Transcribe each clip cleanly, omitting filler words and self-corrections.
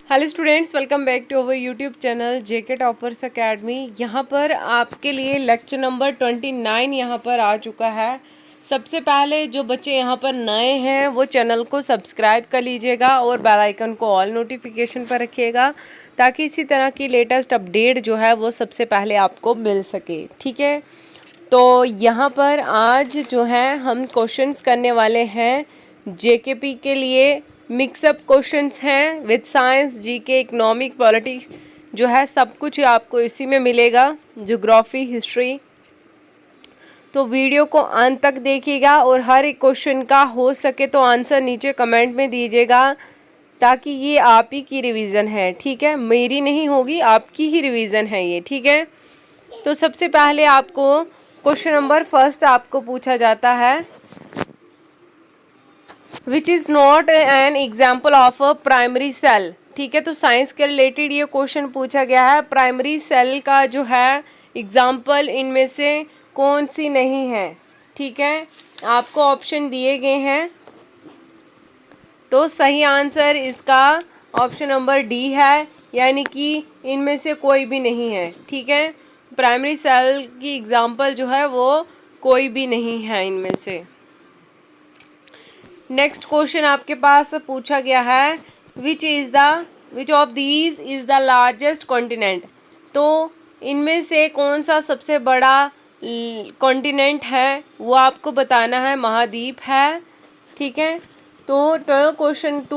Hello students, welcome back to our YouTube channel JK toppers academy. यहाँ पर आपके लिए लेक्चर नंबर 29 यहाँ पर आ चुका है। सबसे पहले जो बच्चे यहाँ पर नए हैं वो चैनल को सब्सक्राइब कर लीजिएगा और बेल आइकन को ऑल नोटिफिकेशन पर रखिएगा ताकि इसी तरह की लेटेस्ट अपडेट जो है वो सबसे पहले आपको मिल सके। ठीक है, तो यहाँ पर आज जो है हम क्वेश्चंस करने वाले हैं जेकेपी के लिए। मिक्सअप क्वेश्चंस हैं with science, GK, economic, politics जो है सब कुछ आपको इसी में मिलेगा, ज्योग्राफी, हिस्ट्री। तो वीडियो को अंत तक देखिएगा और हर एक क्वेश्चन का हो सके तो आंसर नीचे कमेंट में दीजिएगा ताकि ये आप ही की रिवीजन है। ठीक है, मेरी नहीं होगी, आपकी ही रिवीजन है ये। ठीक है, तो सबसे पहले आपको क्वेश्चन नंबर फर्स्ट आपको पूछा जाता है, which is not an example of a primary cell. ठीक है, तो साइंस के रिलेटेड ये क्वेश्चन पूछा गया है। प्राइमरी सेल का जो है एग्जाम्पल इनमें से कौन सी नहीं है। ठीक है, आपको ऑप्शन दिए गए हैं, तो सही आंसर इसका ऑप्शन नंबर डी है, यानी कि इनमें से कोई भी नहीं है। ठीक है, प्राइमरी सेल की एग्जाम्पल जो है वो कोई भी नहीं है इनमें से। नेक्स्ट क्वेश्चन आपके पास पूछा गया है, which of these is the largest continent. तो इनमें से कौन सा सबसे बड़ा कॉन्टिनेंट है वो आपको बताना है, महाद्वीप है। ठीक है, तो टू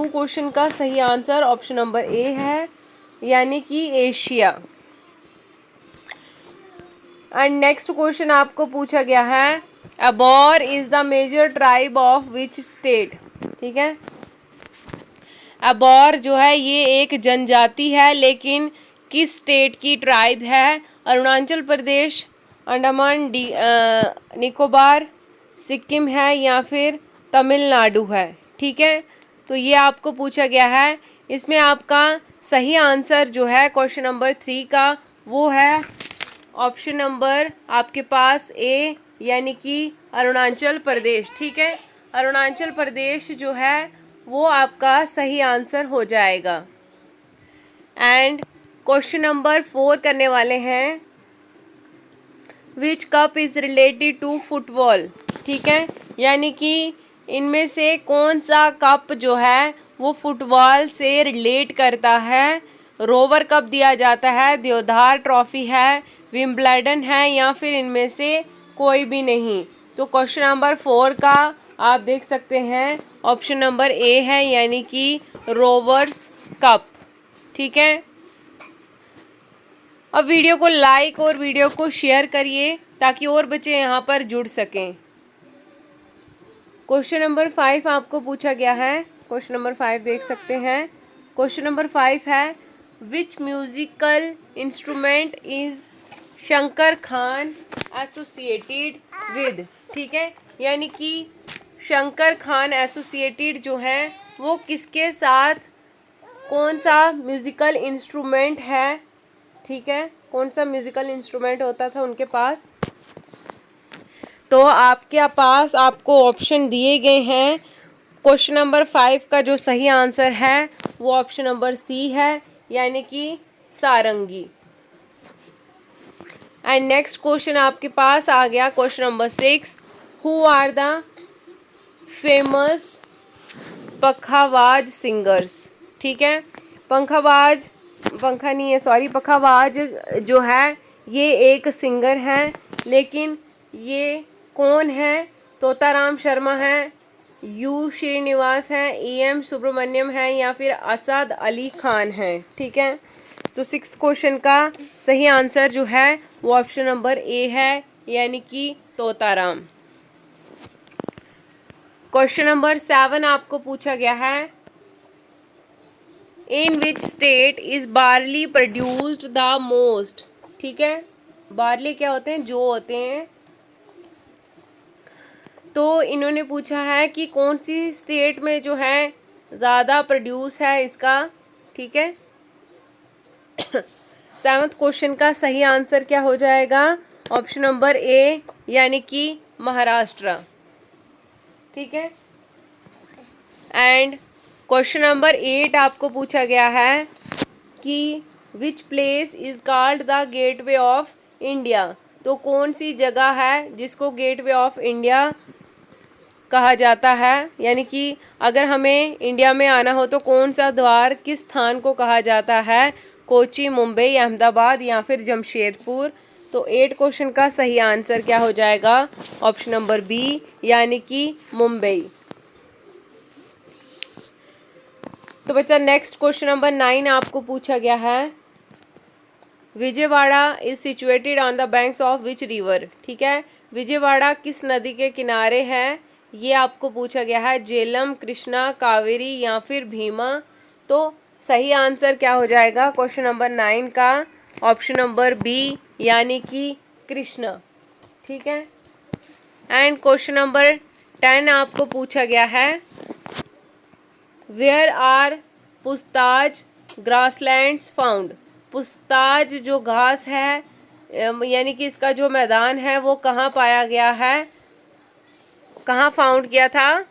क्वेश्चन का सही आंसर ऑप्शन नंबर ए है, यानी कि एशिया। एंड नेक्स्ट क्वेश्चन आपको पूछा गया है, Abor is the major tribe of which state. ठीक है, अबोर जो है ये एक जनजाति है, लेकिन किस स्टेट की ट्राइब है। अरुणाचल प्रदेश, अंडमान निकोबार, सिक्किम है या फिर तमिलनाडु है। ठीक है, तो ये आपको पूछा गया है। इसमें आपका सही आंसर जो है क्वेश्चन नंबर 3 का वो है ऑप्शन नंबर आपके पास ए, यानी कि अरुणाचल प्रदेश। ठीक है, अरुणाचल प्रदेश जो है वो आपका सही आंसर हो जाएगा। एंड क्वेश्चन नंबर 4 करने वाले हैं, which cup is related to football. ठीक है, यानी कि इनमें से कौन सा कप जो है वो फुटबॉल से रिलेट करता है। रोवर कप दिया जाता है, देवधार ट्रॉफी है, विंबलडन है या फिर इनमें से कोई भी नहीं। तो क्वेश्चन नंबर 4 का आप देख सकते हैं ऑप्शन नंबर ए है, यानी कि रोवर्स कप। ठीक है, अब वीडियो को लाइक और वीडियो को शेयर करिए ताकि और बच्चे यहाँ पर जुड़ सकें। क्वेश्चन नंबर 5 आपको पूछा गया है, क्वेश्चन नंबर 5 देख सकते हैं। क्वेश्चन नंबर 5 है, विच musical instrument is Shankar Khan associated with. ठीक है, यानी कि शंकर खान एसोसिएटेड जो है वो किसके साथ, कौन सा म्यूजिकल इंस्ट्रूमेंट है। ठीक है, कौन सा म्यूजिकल इंस्ट्रूमेंट होता था उनके पास। तो आपके पास आपको ऑप्शन दिए गए हैं। क्वेश्चन नंबर 5 का जो सही आंसर है वो ऑप्शन नंबर सी है, यानी कि सारंगी। एंड नेक्स्ट क्वेश्चन आपके पास आ गया question number 6, who are the famous pakhawaj singers. ठीक है, पखावाज जो है ये एक सिंगर है, लेकिन ये कौन है। तोताराम शर्मा है, यू श्रीनिवास है, एम सुब्रमण्यम है या फिर असद अली खान है। ठीक है, तो 6 क्वेश्चन का सही आंसर जो है वो ऑप्शन नंबर ए है, यानी कि तोताराम। क्वेश्चन नंबर 7 आपको पूछा गया है, in which state is barley produced the most. ठीक है, बार्ली क्या होते हैं, जो होते हैं। तो इन्होंने पूछा है कि कौन सी स्टेट में जो है ज़्यादा प्रोड्यूस है इसका। ठीक है, 7th क्वेश्चन का सही आंसर क्या हो जाएगा, ऑप्शन नंबर ए, यानी कि महाराष्ट्र। ठीक है, एंड क्वेश्चन नंबर 8 आपको पूछा गया है, कि which place is called the gateway of India, तो कौन सी जगह है जिसको गेटवे ऑफ इंडिया कहा जाता है, यानी कि अगर हमें इंडिया में आना हो तो कौन सा द्वार किस स्थान को कहा जाता है, कोची, मुंबई, अहमदाबाद या फिर जमशेदपुर। तो 8 क्वेश्चन का सही आंसर क्या हो जाएगा, ऑप्शन नंबर बी यानी कि मुंबई। तो बच्चा नेक्स्ट क्वेश्चन नंबर 9 आपको पूछा गया है, Vijayawada is situated on the banks of which river. ठीक है, विजयवाड़ा किस नदी के किनारे है, ये आपको पूछा गया है, झेलम, कृष्णा, कावेरी या फिर भीमा। तो सही आंसर क्या हो जाएगा क्वेश्चन नंबर 9 का, ऑप्शन नंबर बी यानी कि कृष्णा। ठीक है, एंड क्वेश्चन नंबर 10 आपको पूछा गया है, where are Pusztas grasslands found. Pusztas जो घास है यानी कि इसका जो मैदान है वो कहाँ पाया गया है, कहाँ फाउंड किया था,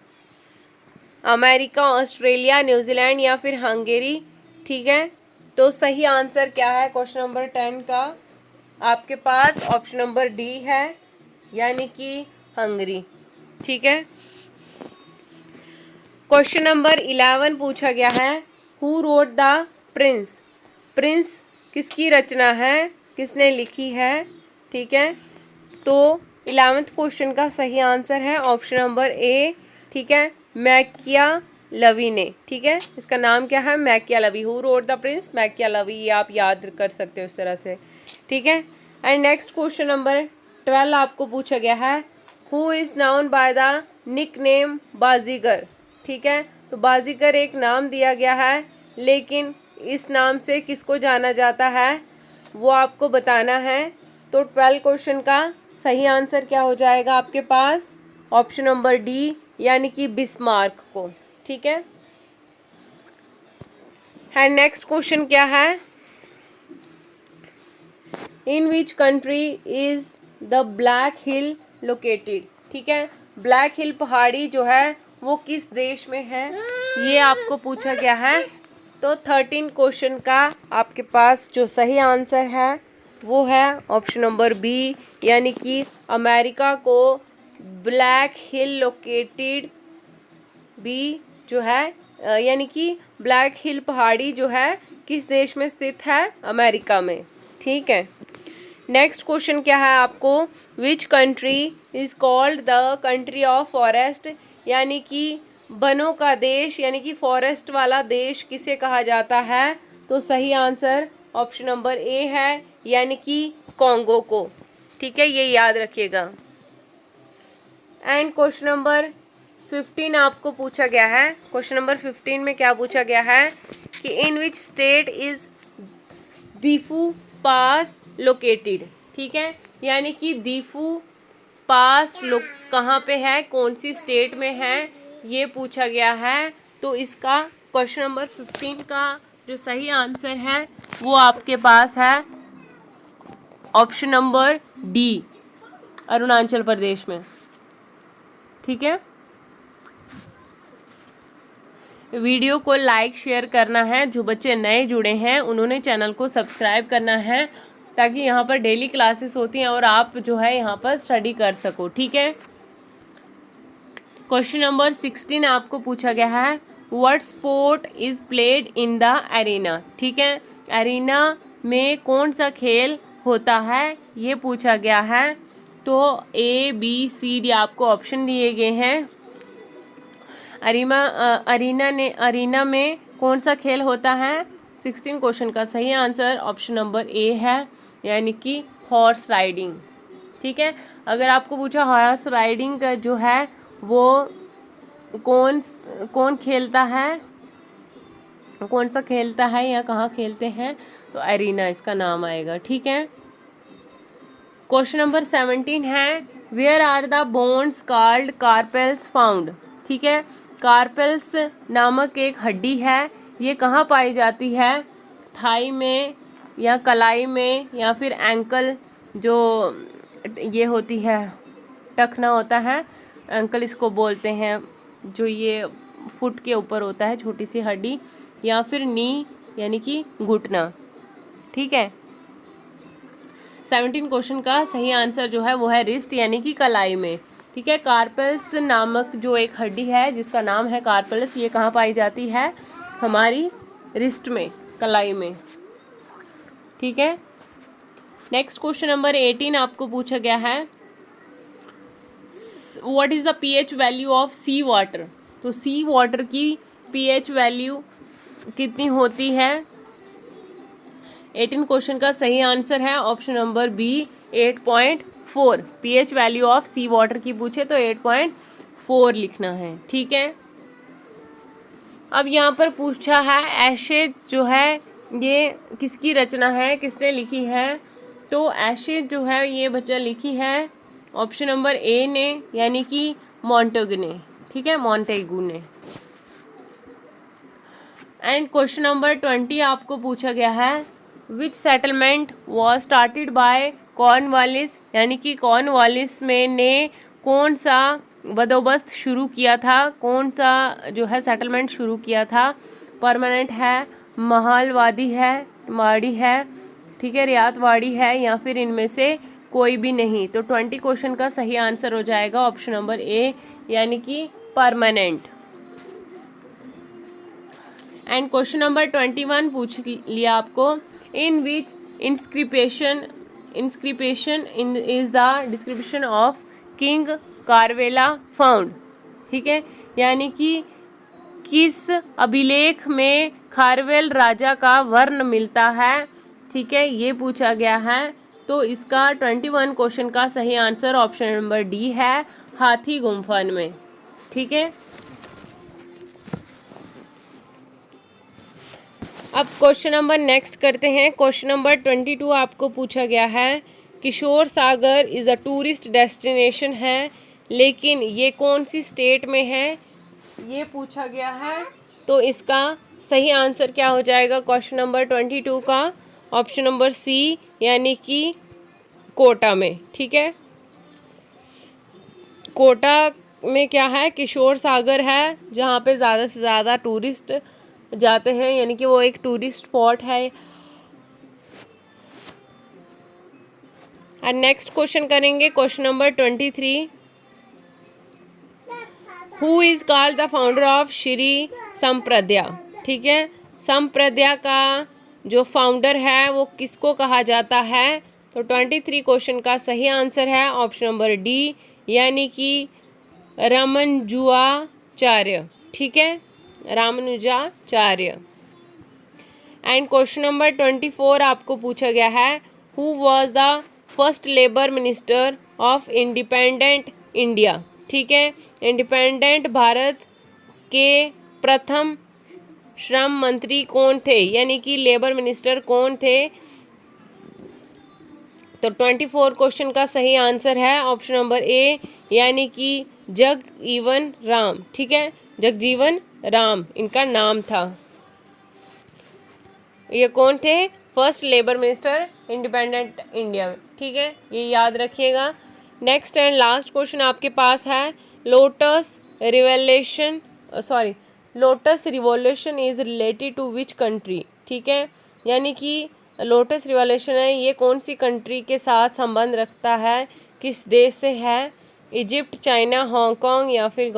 अमेरिका, ऑस्ट्रेलिया, न्यूजीलैंड या फिर हंगेरी। ठीक है, तो सही आंसर क्या है क्वेश्चन नंबर 10 का, आपके पास ऑप्शन नंबर डी है यानी कि हंगरी। ठीक है, क्वेश्चन नंबर 11 पूछा गया है, who wrote the Prince. Prince किसकी रचना है, किसने लिखी है। ठीक है, तो 11th क्वेश्चन का सही आंसर है ऑप्शन नंबर ए। ठीक है, मैकियालवी ने। ठीक है, इसका नाम क्या है, मैकियालवी। हु रोट द प्रिंस, मैकियालवी, ये आप याद कर सकते हो इस तरह से। ठीक है, एंड नेक्स्ट क्वेश्चन नंबर 12 आपको पूछा गया है, who is known by the nickname Baazigar. ठीक है, तो बाजीगर एक नाम दिया गया है, लेकिन इस नाम से किसको जाना जाता है वो आपको बताना है। तो 12 क्वेश्चन का सही आंसर क्या हो जाएगा आपके पास, ऑप्शन नंबर डी यानी कि बिस्मार्क को। ठीक है, एंड नेक्स्ट क्वेश्चन क्या है, in which country is the black hill located. ठीक है, ब्लैक हिल पहाड़ी जो है वो किस देश में है, ये आपको पूछा गया है। तो 13 क्वेश्चन का आपके पास जो सही आंसर है वो है ऑप्शन नंबर बी यानी कि अमेरिका को ब्लैक हिल लोकेटेड बी जो है यानी कि ब्लैक हिल पहाड़ी जो है किस देश में स्थित है, अमेरिका में। ठीक है, नेक्स्ट क्वेश्चन क्या है आपको, विच country is called the country of forest, यानी कि वनों का देश यानी कि फॉरेस्ट वाला देश किसे कहा जाता है। तो सही आंसर ऑप्शन नंबर ए है यानी कि कॉन्गो को। ठीक है, ये याद रखिएगा। एंड क्वेश्चन नंबर 15 आपको पूछा गया है, क्वेश्चन नंबर 15 में क्या पूछा गया है कि in which state is Diphu pass located. ठीक है, यानी कि दीफू पास कहाँ पे है, कौन सी स्टेट में है, ये पूछा गया है। तो इसका क्वेश्चन नंबर 15 का जो सही आंसर है वो आपके पास है option number D, Arunachal Pradesh में। ठीक है, वीडियो को लाइक शेयर करना है, जो बच्चे नए जुड़े हैं उन्होंने चैनल को सब्सक्राइब करना है, ताकि यहाँ पर डेली क्लासेस होती हैं और आप जो है यहाँ पर स्टडी कर सको। ठीक है, क्वेश्चन नंबर 16 आपको पूछा गया है, what sport is played in the arena. ठीक है, एरिना में कौन सा खेल होता है ये पूछा गया है। तो ए बी सी डी आपको ऑप्शन दिए गए हैं। अरीना में कौन सा खेल होता है, 16 क्वेश्चन का सही आंसर ऑप्शन नंबर ए है यानी कि हॉर्स राइडिंग। ठीक है, अगर आपको पूछा हॉर्स राइडिंग का जो है वो कौन खेलता है, कौन सा खेलता है या कहाँ खेलते हैं, तो एरिना इसका नाम आएगा। ठीक है, क्वेश्चन नंबर 17 है, where are the bones called carpals found. ठीक है, कार्पेल्स नामक एक हड्डी है, ये कहाँ पाई जाती है, थाई में या कलाई में या फिर एंकल, जो ये होती है टखना होता है, एंकल इसको बोलते हैं, जो ये फुट के ऊपर होता है छोटी सी हड्डी, या फिर नी यानी कि घुटना। ठीक है, 17 क्वेश्चन का सही आंसर जो है वो है रिस्ट यानी कि कलाई में। ठीक है, कार्पल्स नामक जो एक हड्डी है जिसका नाम है कार्पल्स, ये कहाँ पाई जाती है? हमारी रिस्ट में, कलाई में। ठीक है, नेक्स्ट क्वेश्चन नंबर 18 आपको पूछा गया है, what is the pH value of sea water. तो सी वाटर की pH वैल्यू कितनी होती है? 18 क्वेश्चन का सही आंसर है option number B 8.4। pH value of sea water की पूछे तो 8.4 लिखना है। ठीक है, अब यहाँ पर पूछा है एशेज जो है ये किसकी रचना है, किसने लिखी है? तो एशेज जो है ये बच्चा लिखी है ऑप्शन नंबर ए ने, यानी कि मॉन्टेगू ने। ठीक है, मॉन्टेगू ने। एंड क्वेश्चन नंबर 20 आपको पूछा गया है, which settlement was started by Cornwallis, यानी कि कॉर्नवालिस में ने कौन सा बंदोबस्त शुरू किया था, कौन सा जो है सेटलमेंट शुरू किया था? परमानेंट है, महलवादी है, माड़ी है, ठीक है, रियातवाड़ी है, या फिर इनमें से कोई भी नहीं। तो 20 क्वेश्चन का सही आंसर हो जाएगा ऑप्शन नंबर ए, यानी कि परमानेंट। एंड क्वेश्चन नंबर 21 पूछ लिया आपको, in which inscription is the description of king Kharavela found. ठीक है, यानी कि किस अभिलेख में खारवेल राजा का वर्ण मिलता है? ठीक है, ये पूछा गया है। तो इसका 21 क्वेश्चन का सही आंसर ऑप्शन नंबर डी है, हाथी गुम्फन में। ठीक है, अब क्वेश्चन नंबर नेक्स्ट करते हैं। क्वेश्चन नंबर 22 आपको पूछा गया है, किशोर सागर इज़ अ टूरिस्ट डेस्टिनेशन है, लेकिन ये कौन सी स्टेट में है, ये पूछा गया है। तो इसका सही आंसर क्या हो जाएगा क्वेश्चन नंबर 22 का? ऑप्शन नंबर सी, यानी कि कोटा में। ठीक है, कोटा में क्या है? किशोर सागर है, जहाँ पे ज़्यादा से ज़्यादा टूरिस्ट जाते हैं, यानी कि वो एक टूरिस्ट स्पॉट है। और नेक्स्ट क्वेश्चन करेंगे question number 23, who is called the founder of Shri संप्रदाय। ठीक है, संप्रदाय का जो फाउंडर है वो किसको कहा जाता है? तो 23 क्वेश्चन का सही आंसर है ऑप्शन नंबर डी, यानी कि रामानुजाचार्य। ठीक है, रामानुजाचार्य। एंड क्वेश्चन नंबर 24 आपको पूछा गया है, who was the first labour minister of independent India. ठीक है, इंडिपेंडेंट भारत के प्रथम श्रम मंत्री कौन थे, यानी कि लेबर मिनिस्टर कौन थे? तो 24 क्वेश्चन का सही आंसर है ऑप्शन नंबर ए, यानी कि जगजीवन राम। ठीक है, जगजीवन राम इनका नाम था। ये कौन थे? First labour minister independent India में। ठीक है, ये याद रखिएगा। नेक्स्ट एंड लास्ट क्वेश्चन आपके पास है, lotus revolution is related to which country. ठीक है, यानी कि लोटस रिवॉल्यूशन है, ये कौन सी कंट्री के साथ संबंध रखता है, किस देश से है? इजिप्ट, चाइना, हांगकांग, या फिर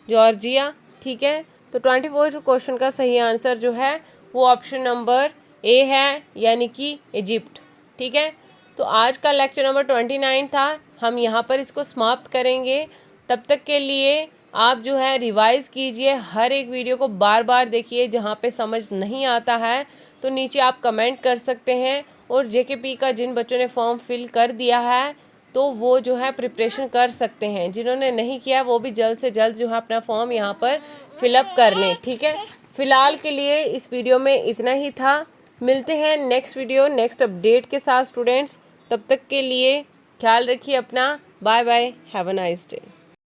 जॉर्जिया। ठीक है, तो 24 क्वेश्चन का सही आंसर जो है वो ऑप्शन नंबर ए है, यानी कि इजिप्ट। ठीक है, तो आज का लेक्चर नंबर 29 था, हम यहाँ पर इसको समाप्त करेंगे। तब तक के लिए आप जो है रिवाइज़ कीजिए, हर एक वीडियो को बार बार देखिए। जहाँ पे समझ नहीं आता है तो नीचे आप कमेंट कर सकते हैं, और जेकेपी का जिन बच्चों ने फॉर्म फिल कर दिया है तो वो जो है प्रिपरेशन कर सकते हैं। जिन्होंने नहीं किया वो भी जल्द से जल्द जो है अपना फॉर्म यहाँ पर फिलअप कर लें। ठीक है, फ़िलहाल के लिए इस वीडियो में इतना ही था। मिलते हैं नेक्स्ट वीडियो नेक्स्ट अपडेट के साथ स्टूडेंट्स। तब तक के लिए ख्याल रखिए अपना। Bye bye, have a nice day.